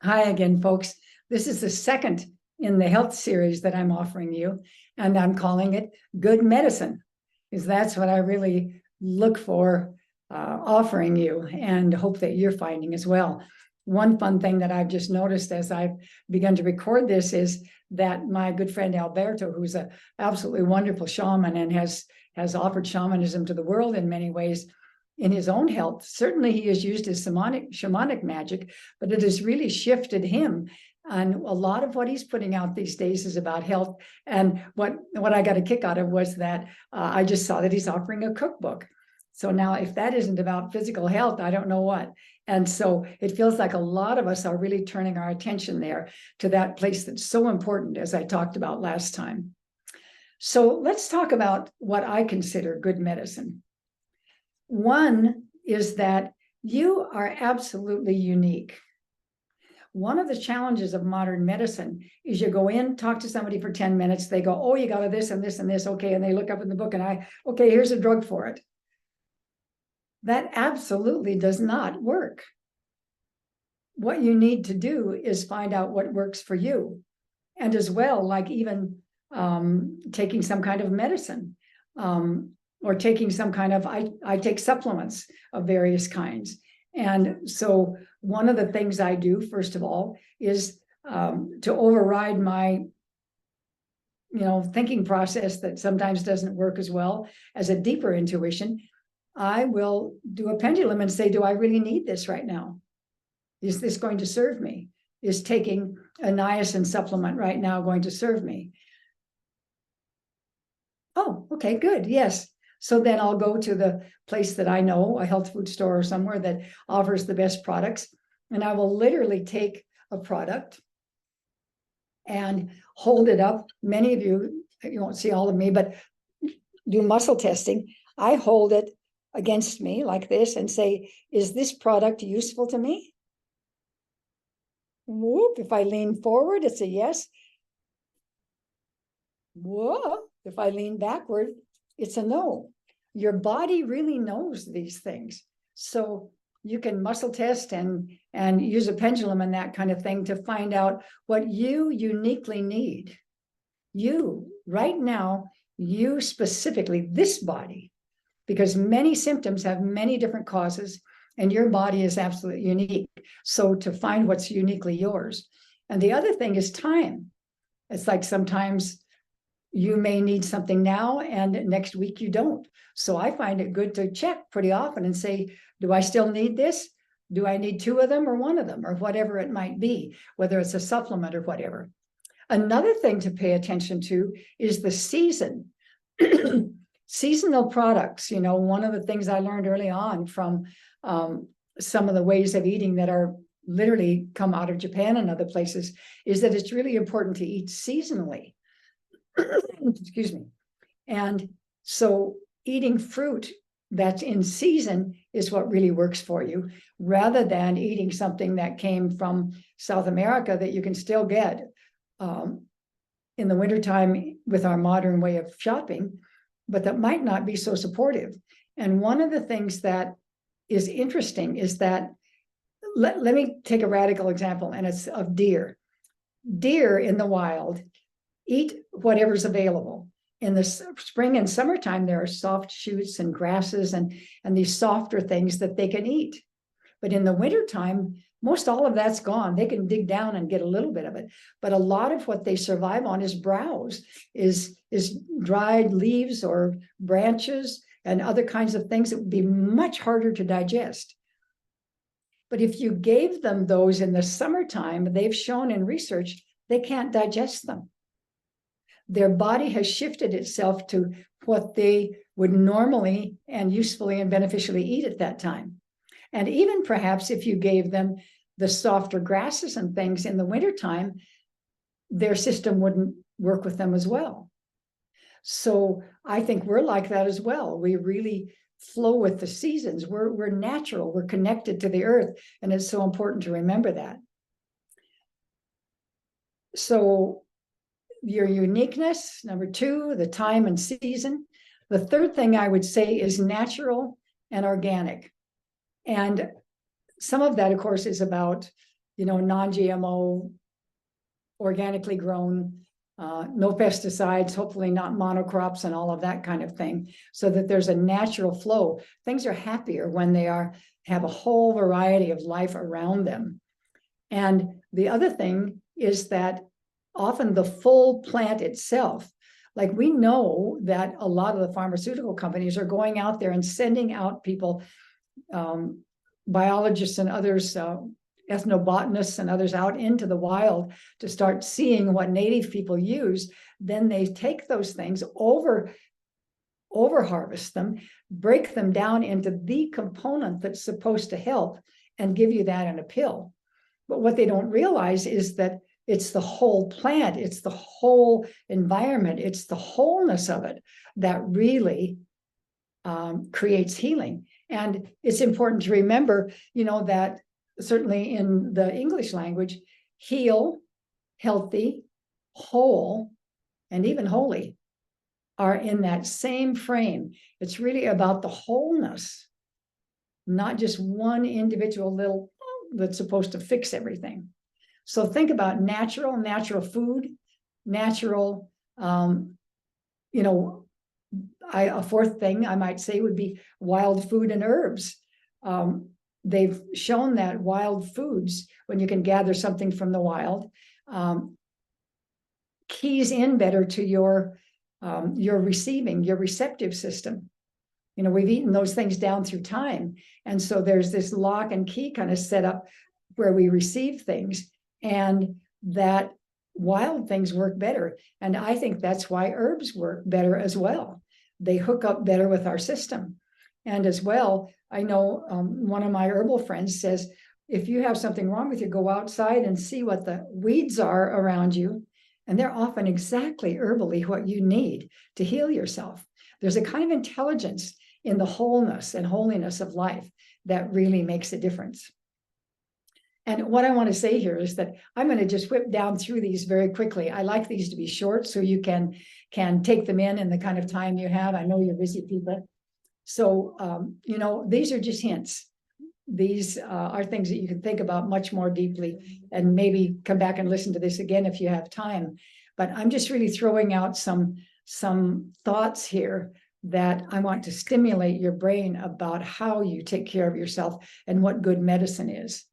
Hi again, folks. This is the second in the health series that I'm offering you, and I'm calling it Good Medicine, because that's what I really look for offering you and hope that you're finding as well. One fun thing that I've just noticed as I've begun to record this is that my good friend Alberto, who's an absolutely wonderful shaman and has offered shamanism to the world in many ways, in his own health. Certainly he has used his shamanic magic, but it has really shifted him. And a lot of what he's putting out these days is about health. And what I got a kick out of was that I just saw that he's offering a cookbook. So now if that isn't about physical health, I don't know what. And so it feels like a lot of us are really turning our attention there to that place that's so important, as I talked about last time. So let's talk about what I consider good medicine. One is that you are absolutely unique. One of the challenges of modern medicine is you go in, talk to somebody for 10 minutes, they go, oh, you got this and this and this, okay, and they look up in the book and okay, here's a drug for it. That absolutely does not work. What you need to do is find out what works for you. And as well, like even taking some kind of medicine, or taking some kind of, I take supplements of various kinds. And so one of the things I do, first of all, is to override my thinking process that sometimes doesn't work as well as a deeper intuition. I will do a pendulum and say, do I really need this right now? Is this going to serve me? Is taking a niacin supplement right now going to serve me? Oh, okay, good. Yes. So then I'll go to the place that I know, a health food store or somewhere that offers the best products. And I will literally take a product and hold it up. Many of you won't see all of me, but do muscle testing. I hold it against me like this and say, is this product useful to me? Whoop. If I lean forward, it's a yes. Whoa. If I lean backward, it's a no. Your body really knows these things. So you can muscle test and use a pendulum and that kind of thing to find out what you uniquely need. You, right now, you specifically, this body, because many symptoms have many different causes and your body is absolutely unique. So to find what's uniquely yours. And the other thing is time. It's like sometimes you may need something now and next week you don't. So I find it good to check pretty often and say, do I still need this? Do I need two of them or one of them or whatever it might be, whether it's a supplement or whatever. Another thing to pay attention to is the season. Seasonal products, one of the things I learned early on from some of the ways of eating that are literally come out of Japan and other places is that it's really important to eat seasonally. Excuse me. And so eating fruit that's in season is what really works for you, rather than eating something that came from South America that you can still get in the wintertime with our modern way of shopping, but that might not be so supportive. And one of the things that is interesting is that, let me take a radical example, and it's of deer. Deer in the wild eat whatever's available. In the spring and summertime, there are soft shoots and grasses and these softer things that they can eat. But in the wintertime, most all of that's gone. They can dig down and get a little bit of it. But a lot of what they survive on is browse, is dried leaves or branches and other kinds of things that would be much harder to digest. But if you gave them those in the summertime, they've shown in research, they can't digest them. Their body has shifted itself to what they would normally and usefully and beneficially eat at that time. And even perhaps if you gave them the softer grasses and things in the wintertime, their system wouldn't work with them as well. So I think we're like that as well. We really flow with the seasons. We're natural. We're connected to the earth. And it's so important to remember that. So your uniqueness, number two, the time and season. The third thing I would say is natural and organic. And some of that, of course, is about non-GMO, organically grown, no pesticides, hopefully not monocrops and all of that kind of thing, so that there's a natural flow. Things are happier when they have a whole variety of life around them. And the other thing is that often the full plant itself, like we know that a lot of the pharmaceutical companies are going out there and sending out people, biologists and others, ethnobotanists and others out into the wild to start seeing what native people use. Then they take those things, over harvest them, break them down into the component that's supposed to help, and give you that in a pill. But what they don't realize is that it's the whole plant, it's the whole environment, it's the wholeness of it that really creates healing. And it's important to remember, that certainly in the English language, heal, healthy, whole, and even holy are in that same frame. It's really about the wholeness, not just one individual little that's supposed to fix everything. So think about natural food, natural, a fourth thing I might say would be wild food and herbs. They've shown that wild foods, when you can gather something from the wild, keys in better to your receptive system. We've eaten those things down through time. And so there's this lock and key kind of set up where we receive things, and that wild things work better. And I think that's why herbs work better as well. They hook up better with our system. And as well, I know one of my herbal friends says, if you have something wrong with you, go outside and see what the weeds are around you. And they're often exactly herbally what you need to heal yourself. There's a kind of intelligence in the wholeness and holiness of life that really makes a difference. And what I want to say here is that I'm going to just whip down through these very quickly. I like these to be short so you can take them in the kind of time you have. I know you're busy people. So, these are just hints. These are things that you can think about much more deeply, and maybe come back and listen to this again if you have time. But I'm just really throwing out some thoughts here that I want to stimulate your brain about how you take care of yourself and what good medicine is.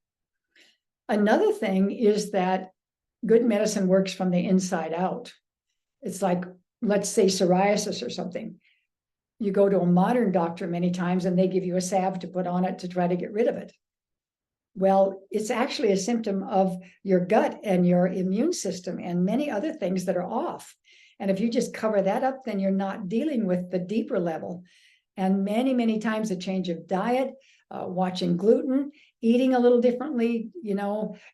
Another thing is that good medicine works from the inside out. It's like, let's say psoriasis or something. You go to a modern doctor many times and they give you a salve to put on it to try to get rid of it. Well, it's actually a symptom of your gut and your immune system and many other things that are off. And if you just cover that up, then you're not dealing with the deeper level. And many, many times a change of diet, watching gluten, eating a little differently,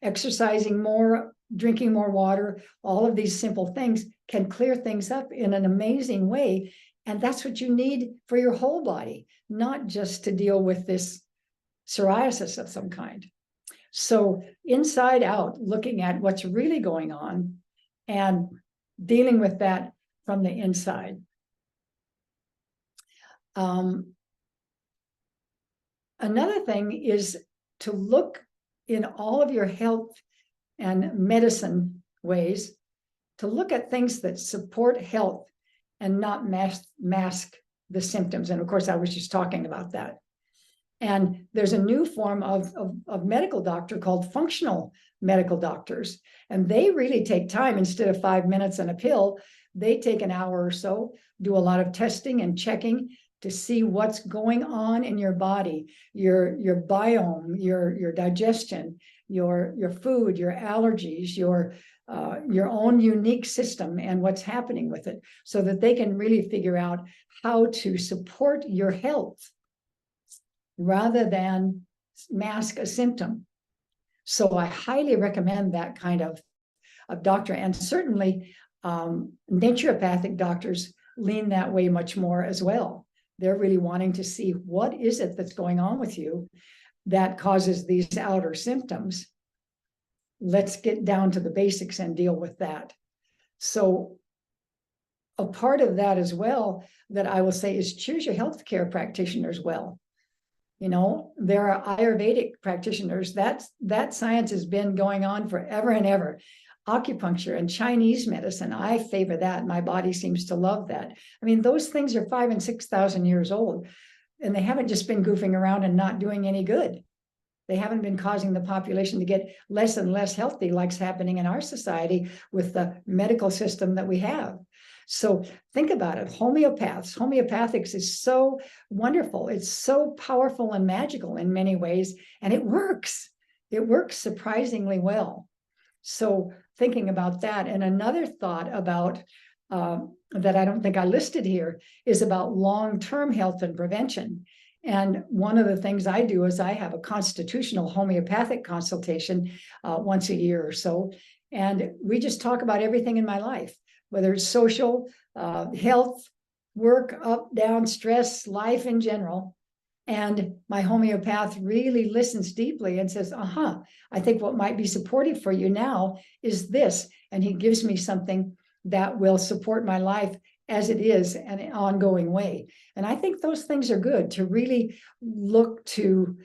exercising more, drinking more water, all of these simple things can clear things up in an amazing way. And that's what you need for your whole body, not just to deal with this psoriasis of some kind. So inside out, looking at what's really going on and dealing with that from the inside. Another thing is to look in all of your health and medicine ways, to look at things that support health and not mask the symptoms. And of course, I was just talking about that. And there's a new form of medical doctor called functional medical doctors. And they really take time. Instead of 5 minutes and a pill, they take an hour or so, do a lot of testing and checking to see what's going on in your body, your biome, your digestion, your food, your allergies, your own unique system and what's happening with it, so that they can really figure out how to support your health rather than mask a symptom. So I highly recommend that kind of doctor. And certainly naturopathic doctors lean that way much more as well. They're really wanting to see what is it that's going on with you that causes these outer symptoms. Let's get down to the basics and deal with that. So a part of that as well that I will say is choose your healthcare practitioners well. You know, there are Ayurvedic practitioners. That science has been going on forever and ever. Acupuncture and Chinese medicine, I favor that. My body seems to love that. I mean, those things are 5,000 and 6,000 years old, and they haven't just been goofing around and not doing any good. They haven't been causing the population to get less and less healthy, like's happening in our society with the medical system that we have. So think about it. Homeopathics is so wonderful. It's so powerful and magical in many ways, and it works. It works surprisingly well. So thinking about that, and another thought about that I don't think I listed here is about long-term health and prevention. And one of the things I do is I have a constitutional homeopathic consultation once a year or so. And we just talk about everything in my life, whether it's social, health, work, up, down, stress, life in general. And my homeopath really listens deeply and says, I think what might be supportive for you now is this. And he gives me something that will support my life as it is in an ongoing way. And I think those things are good to really look to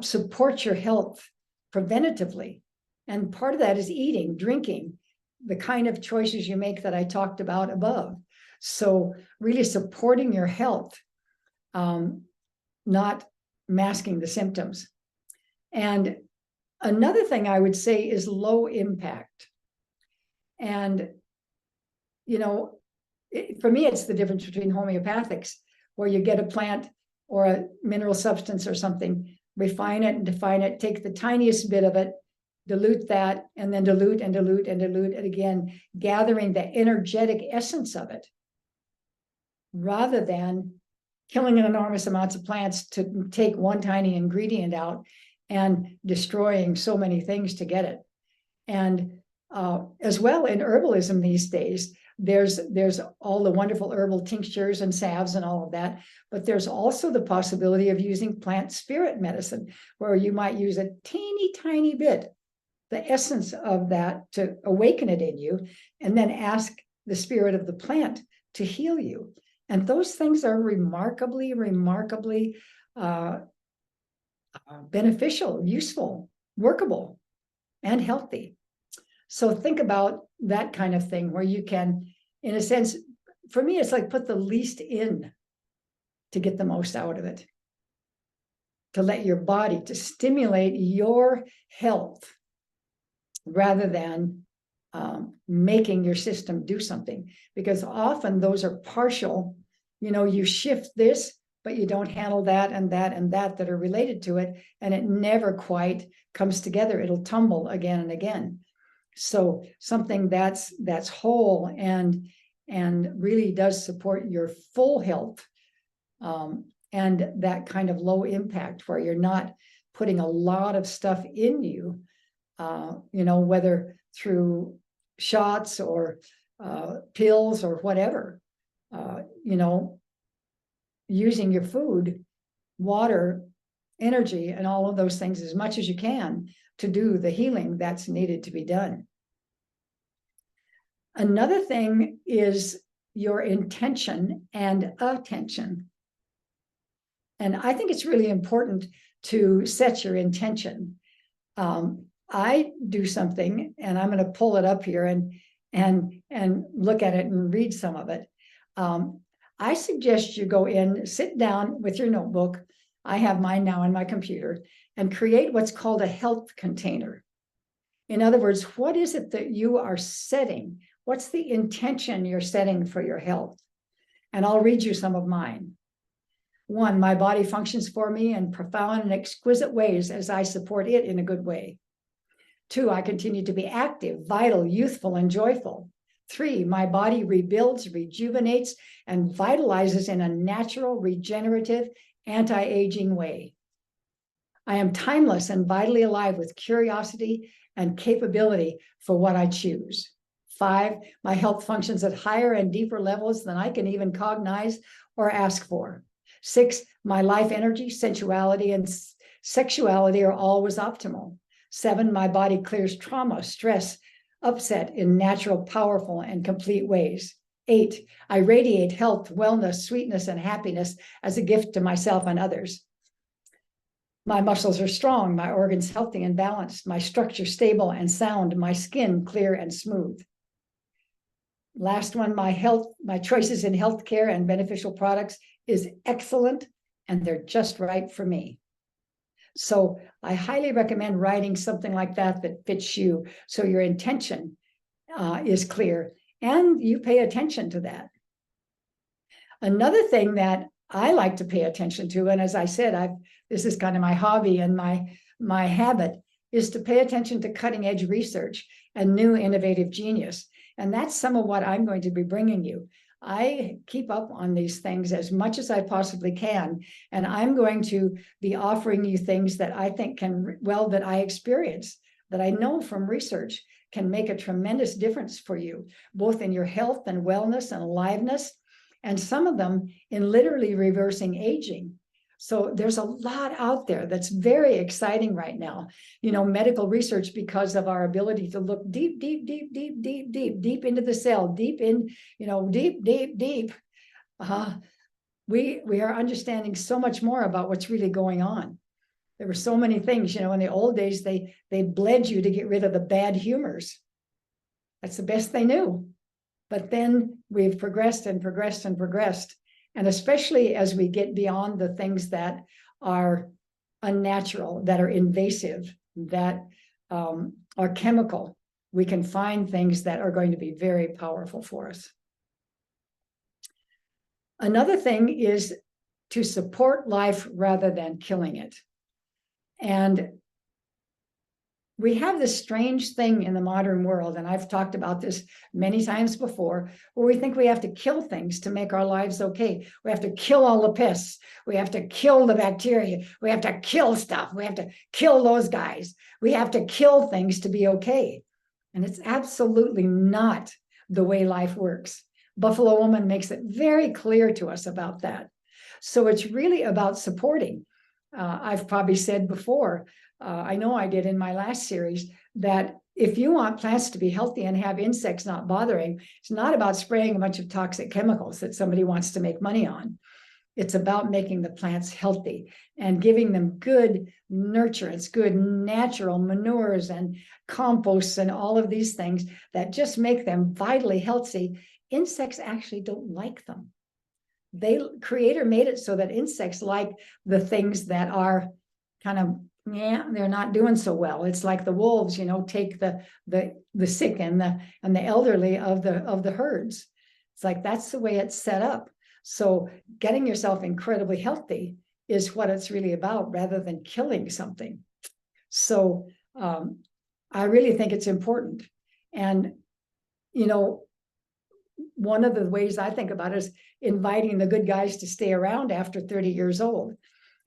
support your health preventatively. And part of that is eating, drinking, the kind of choices you make that I talked about above. So really supporting your health, not masking the symptoms. And another thing I would say is low impact. And, you know, for me, it's the difference between homeopathics, where you get a plant or a mineral substance or something, refine it and define it, take the tiniest bit of it, dilute that, and then dilute and dilute and dilute it again, gathering the energetic essence of it, rather than killing enormous amounts of plants to take one tiny ingredient out and destroying so many things to get it. And as well in herbalism these days, there's all the wonderful herbal tinctures and salves and all of that, but there's also the possibility of using plant spirit medicine, where you might use a teeny tiny bit, the essence of that, to awaken it in you, and then ask the spirit of the plant to heal you. And those things are remarkably beneficial, useful, workable, and healthy. So think about that kind of thing, where you can, in a sense, for me, it's like put the least in to get the most out of it, to let your body, to stimulate your health rather than making your system do something. Because often those are partial, you know, you shift this, but you don't handle that and that and that are related to it, and it never quite comes together. It'll tumble again and again. So something that's whole and really does support your full health, and that kind of low impact, where you're not putting a lot of stuff in you, you know, whether through shots or pills or whatever, you know, using your food, water, energy, and all of those things as much as you can to do the healing that's needed to be done. Another thing is your intention and attention. And I think it's really important to set your intention. I do something, and I'm going to pull it up here and look at it and read some of it. I suggest you go in, sit down with your notebook. I have mine now on my computer, and create what's called a health container. In other words, what is it that you are setting? What's the intention you're setting for your health? And I'll read you some of mine. 1, my body functions for me in profound and exquisite ways as I support it in a good way. 2, I continue to be active, vital, youthful, and joyful. 3, my body rebuilds, rejuvenates, and vitalizes in a natural, regenerative, anti-aging way. I am timeless and vitally alive with curiosity and capability for what I choose. 5, my health functions at higher and deeper levels than I can even cognize or ask for. 6, my life energy, sensuality, and sexuality are always optimal. 7, my body clears trauma, stress, upset in natural, powerful, and complete ways. 8, I radiate health, wellness, sweetness, and happiness as a gift to myself and others. My muscles are strong, my organs healthy and balanced, my structure stable and sound, my skin clear and smooth. Last one, my choices in healthcare and beneficial products is excellent, and they're just right for me. So I highly recommend writing something like that that fits you, so your intention is clear and you pay attention to that. Another thing that I like to pay attention to, and as I said, this is kind of my hobby and my habit, is to pay attention to cutting edge research and new innovative genius. And that's some of what I'm going to be bringing you. I keep up on these things as much as I possibly can, and I'm going to be offering you things that I think that I experience, that I know from research can make a tremendous difference for you, both in your health and wellness and aliveness, and some of them in literally reversing aging. So there's a lot out there that's very exciting right now. Medical research, because of our ability to look deep into the cell, deep in, deep. We are understanding so much more about what's really going on. There were so many things, in the old days, they bled you to get rid of the bad humors. That's the best they knew. But then we've progressed and progressed and progressed. And especially as we get beyond the things that are unnatural, that are invasive, that are chemical, we can find things that are going to be very powerful for us. Another thing is to support life rather than killing it. And we have this strange thing in the modern world, and I've talked about this many times before, where we think we have to kill things to make our lives okay. We have to kill all the pests. We have to kill the bacteria. We have to kill stuff. We have to kill those guys. We have to kill things to be okay. And it's absolutely not the way life works. Buffalo Woman makes it very clear to us about that. So it's really about supporting. I've probably said before, I know I did in my last series, that if you want plants to be healthy and have insects not bothering, it's not about spraying a bunch of toxic chemicals that somebody wants to make money on. It's about making the plants healthy and giving them good nurturants, good natural manures and composts and all of these things that just make them vitally healthy. Insects actually don't like them. Creator made it so that insects like the things that are kind of, they're not doing so well. It's like the wolves, take the sick and the elderly of the herds. It's like that's the way it's set up. So getting yourself incredibly healthy is what it's really about, rather than killing something. So I really think it's important. And one of the ways I think about it is inviting the good guys to stay around after 30 years old.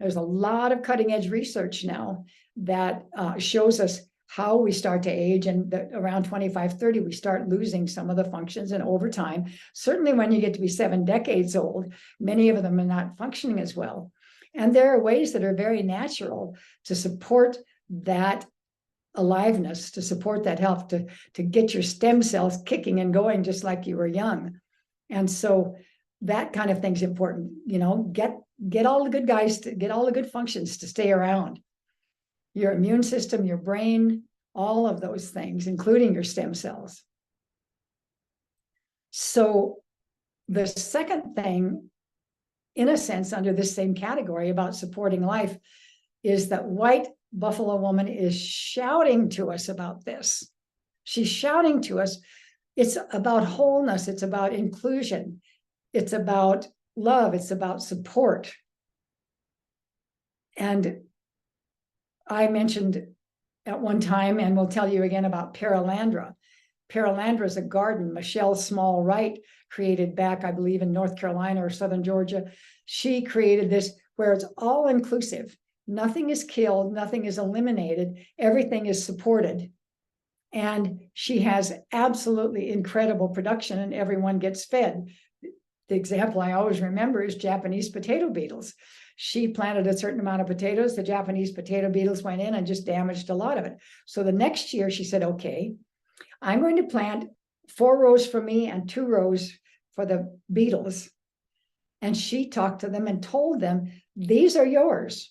There's a lot of cutting edge research now that shows us how we start to age, and around 25, 30, we start losing some of the functions, and over time, certainly when you get to be 7 decades old, many of them are not functioning as well. And there are ways that are very natural to support that aliveness, to support that health, to get your stem cells kicking and going just like you were young. And so that kind of thing's important. Get all the good guys to get all the good functions to stay around. Your immune system, your brain, all of those things, including your stem cells. So the second thing, in a sense, under this same category about supporting life, is that White Buffalo Woman is shouting to us about this. She's shouting to us. It's about wholeness. It's about inclusion. It's about love. It's about support. And I mentioned at one time, and we'll tell you again, about Paralandra. Paralandra is a garden Michelle Small Wright created back, I believe, in North Carolina or Southern Georgia. She created this where it's all inclusive. Nothing is killed, nothing is eliminated, everything is supported. And she has absolutely incredible production, and everyone gets fed. The example I always remember is Japanese potato beetles. She planted a certain amount of potatoes. The Japanese potato beetles went in and just damaged a lot of it. So the next year she said, okay, I'm going to plant 4 rows for me and 2 rows for the beetles. And she talked to them and told them, these are yours.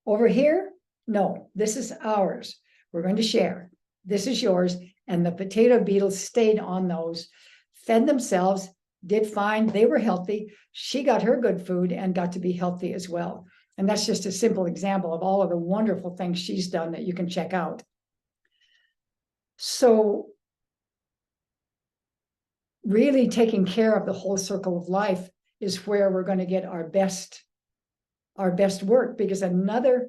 Over here, no, this is ours. We're going to share. This is yours. And the potato beetles stayed on those, fed themselves, did fine. They were healthy. She got her good food and got to be healthy as well. And that's just a simple example of all of the wonderful things she's done that you can check out. So really taking care of the whole circle of life is where we're going to get our best work, because another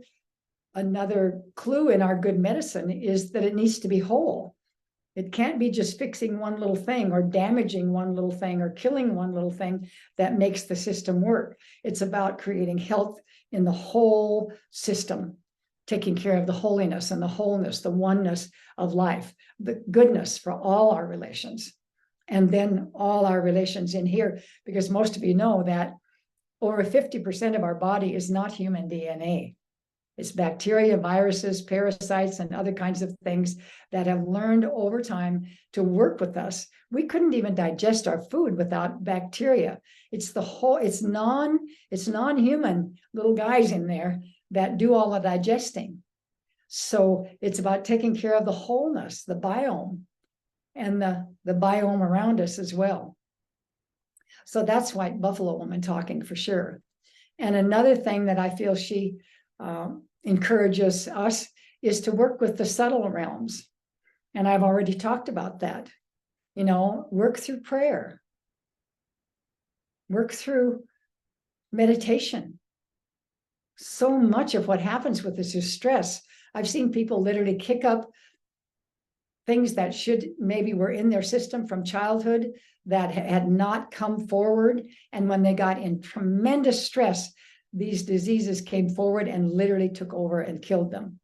clue in our good medicine is that it needs to be whole. It can't be just fixing one little thing or damaging one little thing or killing one little thing that makes the system work. It's about creating health in the whole system, taking care of the holiness and the wholeness, the oneness of life, the goodness for all our relations, and then all our relations in here, because most of you know that over 50% of our body is not human DNA. It's bacteria, viruses, parasites, and other kinds of things that have learned over time to work with us. We couldn't even digest our food without bacteria. It's non-human little guys in there that do all the digesting. So it's about taking care of the wholeness, the biome, and the biome around us as well. So that's White Buffalo Woman talking for sure. And another thing that I feel she encourages us is to work with the subtle realms. And I've already talked about that. You know, work through prayer, work through meditation. So much of what happens with this is stress. I've seen people literally kick up things that maybe were in their system from childhood that had not come forward. And when they got in tremendous stress, these diseases came forward and literally took over and killed them.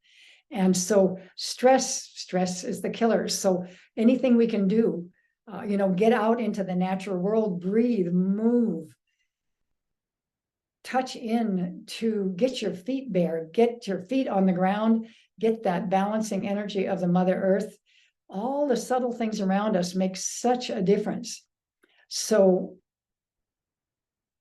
And so stress is the killer. So anything we can do, get out into the natural world, breathe, move, touch in to get your feet bare, get your feet on the ground, get that balancing energy of the Mother Earth. All the subtle things around us make such a difference. So,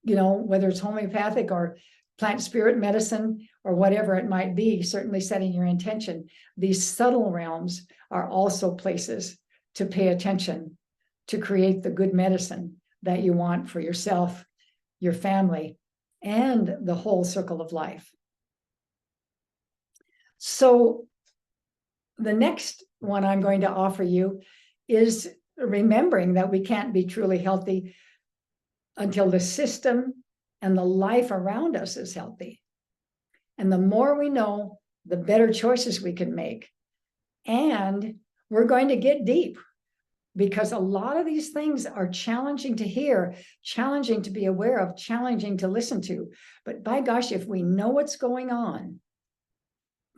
whether it's homeopathic or plant spirit medicine or whatever it might be, certainly setting your intention. These subtle realms are also places to pay attention to create the good medicine that you want for yourself, your family, and the whole circle of life. So the next one I'm going to offer you is remembering that we can't be truly healthy until the system and the life around us is healthy. And the more we know, the better choices we can make. And we're going to get deep, because a lot of these things are challenging to hear, challenging to be aware of, challenging to listen to. But by gosh, if we know what's going on,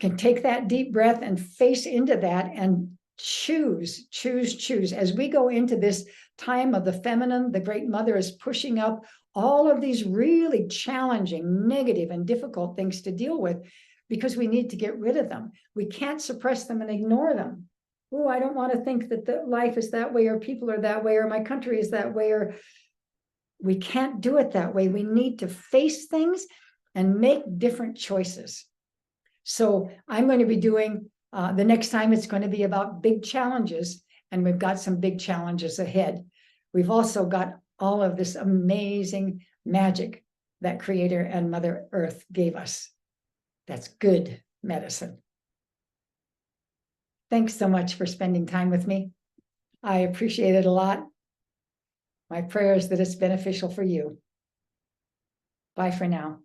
can take that deep breath and face into that and choose. As we go into this time of the feminine, the Great Mother is pushing up all of these really challenging, negative, and difficult things to deal with, because we need to get rid of them. We can't suppress them and ignore them. Oh, I don't want to think that the life is that way, or people are that way, or my country is that way, or we can't do it that way. We need to face things and make different choices. So I'm going to be doing, the next time it's going to be about big challenges, and we've got some big challenges ahead. We've also got all of this amazing magic that Creator and Mother Earth gave us. That's good medicine. Thanks so much for spending time with me. I appreciate it a lot. My prayer is that it's beneficial for you. Bye for now.